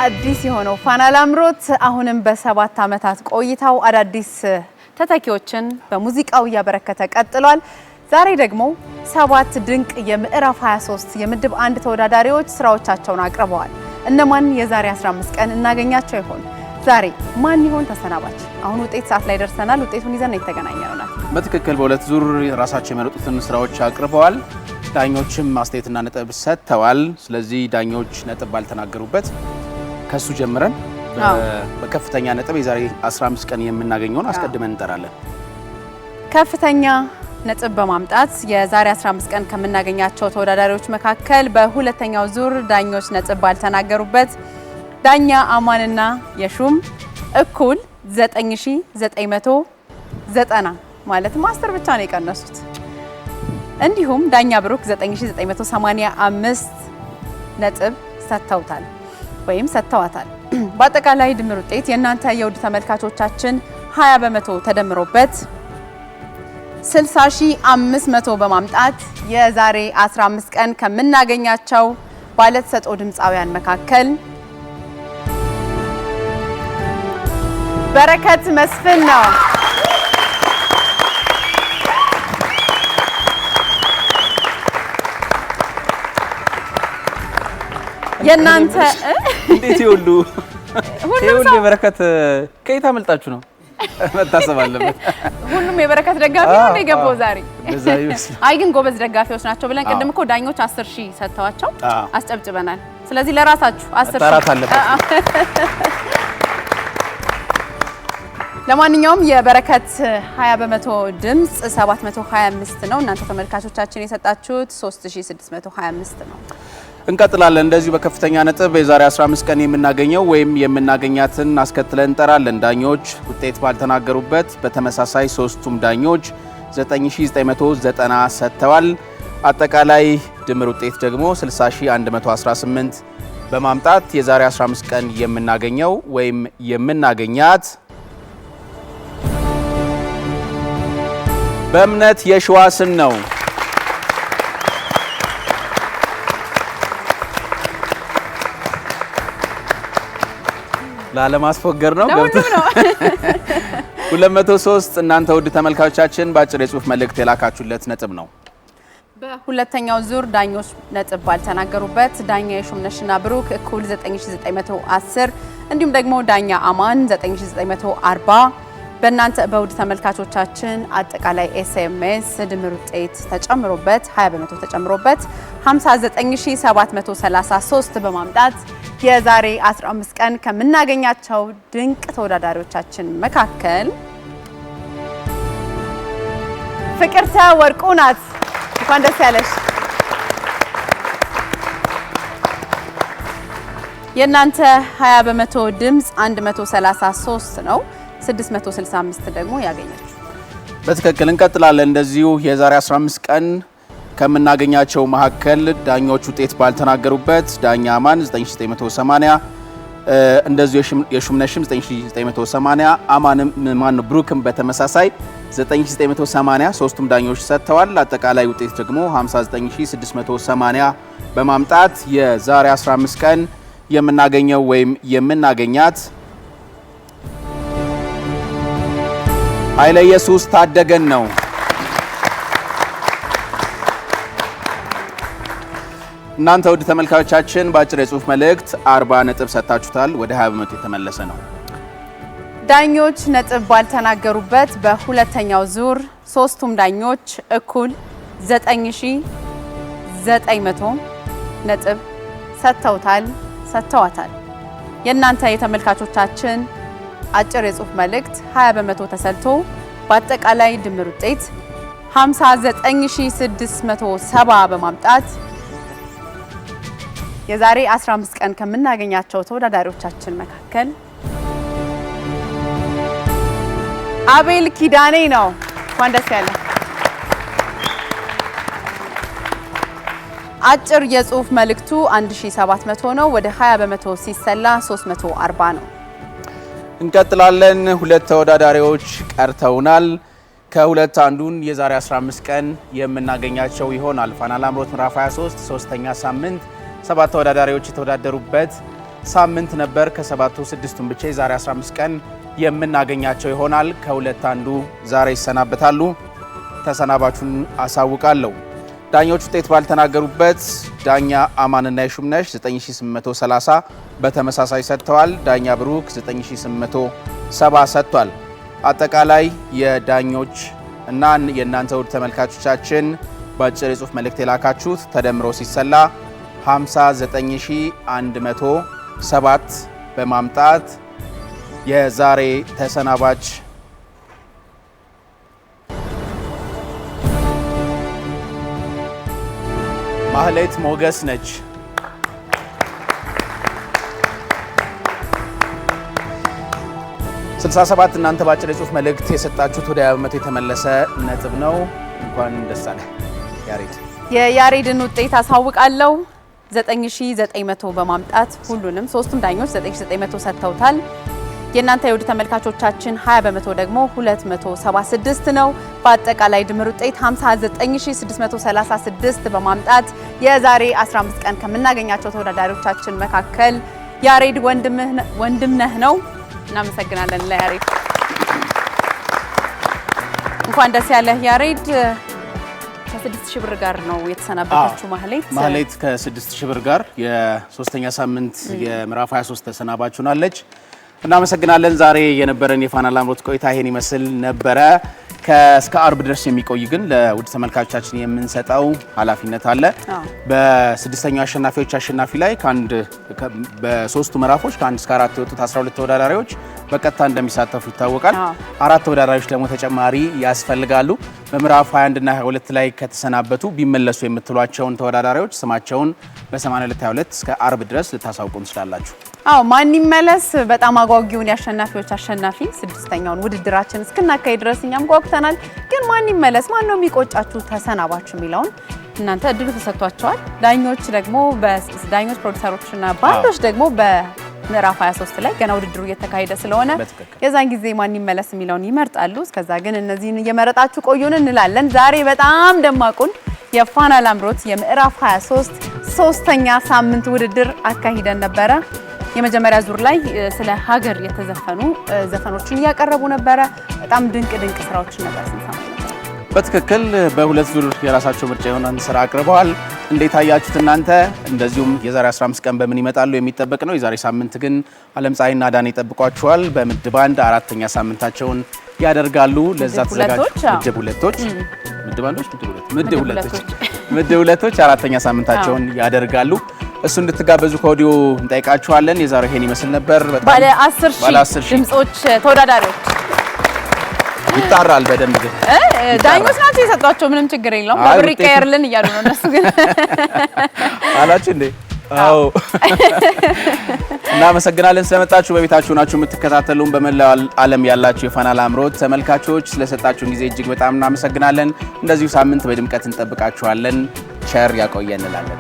አዲስ የሆነው ፋና ላምሮት አሁንም በ7 ዓመታት ቆይታው አዳዲስ ተተኪዎችን በሙዚቃው ያበረከተ ቀጥሏል። ዛሬ ደግሞ 7 ድንቅ የምዕራፍ 23 የምድብ 1 ተወዳዳሪዎች ስራዎቻቸውን አቅርበዋል። እነማን የዛሬ 15 ቀን እናገኛቸው ይሆን? ዛሬ ማን ይሆን ተሰናባች? አሁን ውጤት ሰዓት ላይ ደርሰናል። ውጤቱን ይዘን የተገናኘነው በትክክል በሁለት ዙር ራሳቸው የመረጡትን ስራዎች አቅርበዋል። ዳኞችም ማስተያየትና ነጥብ ሰጥተዋል። ስለዚህ ዳኞች ነጥብ ባልተናገሩበት ከሱ ጀምረን በከፍተኛ ነጥብ የዛሬ 15 ቀን የምናገኘውን አስቀድመን እንጠራለን። ከፍተኛ ነጥብ በማምጣት የዛሬ 15 ቀን ከምናገኛቸው ተወዳዳሪዎች መካከል በሁለተኛው ዙር ዳኞች ነጥብ ባልተናገሩበት ዳኛ አማንና የሹም እኩል 9990 ማለት ማስተር ብቻ ነው የቀነሱት። እንዲሁም ዳኛ ብሩክ 9985 ነጥብ ሰጥተውታል ወይም ሰጥተዋታል። በአጠቃላይ ድምር ውጤት የእናንተ የውድ ተመልካቾቻችን 20% ተደምሮበት 60500 በማምጣት የዛሬ 15 ቀን ከምናገኛቸው ባለተሰጥኦ ድምፃውያን መካከል በረከት መስፍን ነው። የናንተ እንዴት ይሁሉ የበረከት ከየት አመልጣችሁ ነው መታሰብ አለበት። ሁሉም የበረከት ደጋፊ ነው የገባው ዛሬ። አይ ግን ጎበዝ ደጋፊዎች ናቸው ብለን ቅድም እኮ ዳኞች 10000 ሰጥተዋቸው አስጨብጭበናል። ስለዚህ ለራሳችሁ 10000 አለበት። ለማንኛውም የበረከት 20% ድምጽ 725 ነው። እናንተ ተመልካቾቻችን የሰጣችሁት 3625 ነው። እንቀጥላለን። እንደዚሁ በከፍተኛ ነጥብ የዛሬ 15 ቀን የምናገኘው ወይም የምናገኛትን አስከትለን እንጠራለን። ዳኞች ውጤት ባልተናገሩበት በተመሳሳይ ሶስቱም ዳኞች 9990 ሰጥተዋል። አጠቃላይ ድምር ውጤት ደግሞ 60118 በማምጣት የዛሬ 15 ቀን የምናገኘው ወይም የምናገኛት በእምነት የሸዋስን ነው። ላለማስፎገር ነው ገብቶ 203 እናንተ ውድ ተመልካቾቻችን በአጭር የጽሁፍ መልእክት የላካችሁለት ነጥብ ነው። በሁለተኛው ዙር ዳኞች ነጥብ ባልተናገሩበት ዳኛ የሹምነሽና ብሩክ እኩል 9910 እንዲሁም ደግሞ ዳኛ አማን 9940 በእናንተ በውድ ተመልካቾቻችን አጠቃላይ ኤስኤምኤስ ድምር ውጤት ተጨምሮበት 20% ተጨምሮበት 59733 በማምጣት የዛሬ 15 ቀን ከምናገኛቸው ድንቅ ተወዳዳሪዎቻችን መካከል ፍቅርተ ወርቁ ናት። እንኳን ደስ ያለሽ። የእናንተ 20% ድምጽ 133 ነው። 665 ደግሞ ያገኛችሁ። በትክክል እንቀጥላለን። እንደዚሁ የዛሬ 15 ቀን ከምናገኛቸው መካከል ዳኞች ውጤት ባልተናገሩበት ዳኛ አማን 9980 እንደዚሁ የሹምነሽም 9980 አማንም ማን ብሩክም በተመሳሳይ 9980 ሶስቱም ዳኞች ሰጥተዋል። አጠቃላይ ውጤት ደግሞ 59680 በማምጣት የዛሬ 15 ቀን የምናገኘው ወይም የምናገኛት ኃይለ ኢየሱስ ታደገን ነው። እናንተ ውድ ተመልካቾቻችን በአጭር የጽሁፍ መልእክት 40 ነጥብ ሰጥታችሁታል። ወደ 20% የተመለሰ ነው። ዳኞች ነጥብ ባልተናገሩበት በሁለተኛው ዙር ሶስቱም ዳኞች እኩል 9900 ነጥብ ሰጥተዋታል። የእናንተ የተመልካቾቻችን አጭር የጽሁፍ መልእክት 20% ተሰልቶ በአጠቃላይ ድምር ውጤት 59670 በማምጣት የዛሬ 15 ቀን ከምናገኛቸው ተወዳዳሪዎቻችን መካከል አቤል ኪዳኔ ነው። እንኳን ደስ ያለ። አጭር የጽሁፍ መልእክቱ 1700 ነው። ወደ 20% ሲሰላ 340 ነው። እንቀጥላለን። ሁለት ተወዳዳሪዎች ቀርተውናል። ከሁለት አንዱን የዛሬ 15 ቀን የምናገኛቸው ይሆናል። ፋና ላምሮት ምዕራፍ 23 ሶስተኛ ሳምንት 7 ተወዳዳሪዎች የተወዳደሩበት ሳምንት ነበር። ከሰባቱ 6ቱን ብቻ የዛሬ 15 ቀን የምናገኛቸው ይሆናል። ከሁለት አንዱ ዛሬ ይሰናበታሉ። ተሰናባቹን አሳውቃለሁ። ዳኞች ውጤት ባልተናገሩበት ዳኛ አማንና የሹምነሽ 9830 በተመሳሳይ ሰጥተዋል። ዳኛ ብሩክ 9870 ሰጥቷል። አጠቃላይ የዳኞች እና የእናንተ ውድ ተመልካቾቻችን በአጭር የጽሁፍ መልእክት የላካችሁት ተደምሮ ሲሰላ 59107 በማምጣት የዛሬ ተሰናባች ማህሌት ሞገስ ነች። 67 እናንተ ባጭር የጽሁፍ መልእክት የሰጣችሁት ወደ 20 የተመለሰ ነጥብ ነው። እንኳን ደስ አለ ያሬድ። የያሬድን ውጤት አሳውቃለሁ። 9900 በማምጣት ሁሉንም ሶስቱም ዳኞች 9900 ሰጥተውታል። የእናንተ የውድ ተመልካቾቻችን 20% ደግሞ 276 ነው። በአጠቃላይ ድምር ውጤት 59636 በማምጣት የዛሬ 15 ቀን ከምናገኛቸው ተወዳዳሪዎቻችን መካከል ያሬድ ወንድምነህ ነው። እናመሰግናለን ለያሬድ። እንኳን ደስ ያለህ ያሬድ። ከ6000 ብር ጋር ነው የተሰናበተችው ማህሌት ከ6000 ብር ጋር የሶስተኛ ሳምንት የምዕራፍ 23 ተሰናባች ሆናለች። እናመሰግናለን። ዛሬ የነበረን የፋና ላምሮት ቆይታ ይሄን ይመስል ነበረ። እስከ አርብ ድረስ የሚቆይ ግን ለውድ ተመልካቾቻችን የምንሰጠው ኃላፊነት አለ። በስድስተኛው አሸናፊዎች አሸናፊ ላይ በሶስቱ ምዕራፎች ከ1 እስከ 4 የወጡት 12 ተወዳዳሪዎች በቀጥታ እንደሚሳተፉ ይታወቃል። 4 ተወዳዳሪዎች ደግሞ ተጨማሪ ያስፈልጋሉ። በምዕራፍ 21 እና 22 ላይ ከተሰናበቱ ቢመለሱ የምትሏቸውን ተወዳዳሪዎች ስማቸውን በ8222 እስከ አርብ ድረስ ልታሳውቁን ትችላላችሁ። ማን ይመለስ በጣም አጓጊውን የአሸናፊዎች አሸናፊ ስድስተኛውን ውድድራችን እስክናካሄድ ድረስ እኛም ጓጉተናል። ግን ማን ይመለስ፣ ማን ነው የሚቆጫችሁ ተሰናባችሁ የሚለውን እናንተ እድሉ ተሰጥቷቸዋል። ዳኞች ፕሮዲውሰሮችና ባንዶች ደግሞ በምዕራፍ 23 ላይ ገና ውድድሩ እየተካሄደ ስለሆነ የዛን ጊዜ ማን ይመለስ የሚለውን ይመርጣሉ። እስከዛ ግን እነዚህን እየመረጣችሁ ቆዩን እንላለን። ዛሬ በጣም ደማቁን የፋና ላምሮት የምዕራፍ 23 ሶስተኛ ሳምንት ውድድር አካሂደን ነበረ። የመጀመሪያ ዙር ላይ ስለ ሀገር የተዘፈኑ ዘፈኖችን እያቀረቡ ነበረ። በጣም ድንቅ ስራዎችን ነበር ስንሰማ ነበር። በትክክል በሁለት ዙር የራሳቸው ምርጫ የሆነን ስራ አቅርበዋል። እንዴት አያችሁት እናንተ? እንደዚሁም የዛሬ 15 ቀን በምን ይመጣሉ የሚጠበቅ ነው። የዛሬ ሳምንት ግን አለምፀሐይና ዳኔ ይጠብቋቸዋል። በምድብ አንድ አራተኛ ሳምንታቸውን ያደርጋሉ። ለዛ ተዘጋጁ። ምድብ ሁለቶች አራተኛ ሳምንታቸውን ያደርጋሉ። እሱ እንድትጋበዙ ከወዲሁ እንጠይቃችኋለን። የዛሬው ይሄን ይመስል ነበር። ባለ 10 ሺህ ድምጾች ተወዳዳሪዎች ይጣራል በደንብ ግን ዳኞች ናቸው የሰጧቸው። ምንም ችግር የለውም። በብር ይቀየርልን እያሉ ነው እነሱ ግን አላችሁ እንዴ? አዎ እናመሰግናለን ስለመጣችሁ። በቤታችሁ ናችሁ የምትከታተሉን በመላው ዓለም ያላችሁ የፋና ላምሮት ተመልካቾች ስለሰጣችሁን ጊዜ እጅግ በጣም እናመሰግናለን። እንደዚሁ ሳምንት በድምቀት እንጠብቃችኋለን። ቸር ያቆየን እንላለን።